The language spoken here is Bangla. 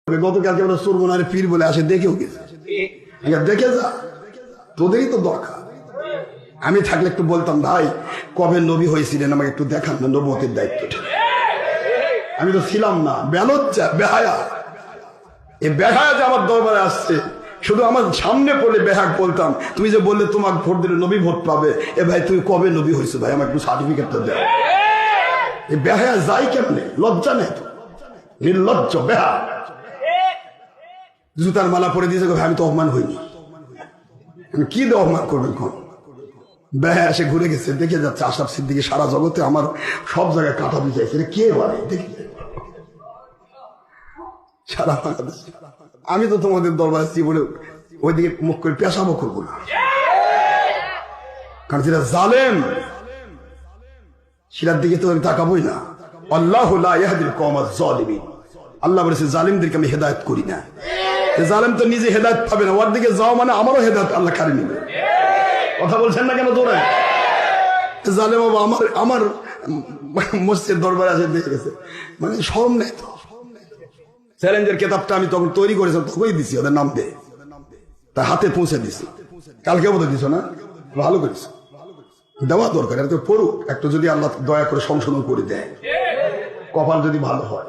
গতকালকে আমরা সুরমনারে পীর বলে আসে দেখেও গেছে, দেখে যা, তোদেরই তো দরকার। আমি থাকলে একটু বলতাম, ভাই কবে নবী হয়েছিলেন আমাকে একটু দেখান না, নবুয়তের দায়িত্বটা। আমি তো ছিলাম না, বেলজ্জা বেহায়া। এই বেহায়া যে আমার দরবারে আসছে, শুধু আমার সামনে পড়লে বেহাক বলতাম, তুমি যে বললে তোমাকে ভোট দিলে নবী ভোট পাবে, এ ভাই তুমি কবে নবী হয়েছো ভাই, আমার একটু সার্টিফিকেটটা দেও। এই বেহায়া যাই কেমনে, লজ্জা নেই তো, নির্লজ্জ বেহা। জুতার মালা পরে দিয়েছে, ভাই আমি তো অপমান হইনি, কি দিয়ে অপমান করবেন? কোন বেহায়া এসে ঘুরে গেছে, দেখে যাচ্ছে আশরাফ সিদ্দিকী সারা জগতে আমার সব জায়গায় কাঁটা বিছাইছে, কে বলে দেখি সারা বাংলাদেশ। আমি তো তোমাদের দরবারে জীবনে ওইদিকে মুখ করে পেশাবো করবো না, কারণ যেটা জালেম সেটার দিকে তো আমি তাকাবোই না। আল্লাহু লা ইয়াহদিল কওমাজ জালিমিন, আল্লাহ বলেছে জালিমদেরকে আমি হেদায়েত করি না। জালেম তো নিজে হেদায়েত পাবে না, ওর দিকে যাও মানে আমারও হেদায়েত আল্লাহ কারি নেবে। কথা বলছেন না কেন তোরা? জালেম আমার মসজিদের দরবারে আসে দেখে গেছে, মানে শরম নেই তো। চ্যালেঞ্জের কেতাবটা আমি তখন তৈরি করেছিলাম, তখনই দিছি, ওদের নাম দিয়ে তার হাতে পৌঁছে দিছি। কালকে বোধহয় দিছো না? ভালো করেছ, দেওয়া দরকার। এটা তো পড়ুক একটু, যদি আল্লাহ দয়া করে সংশোধন করে দেয়, কপাল যদি ভালো হয়।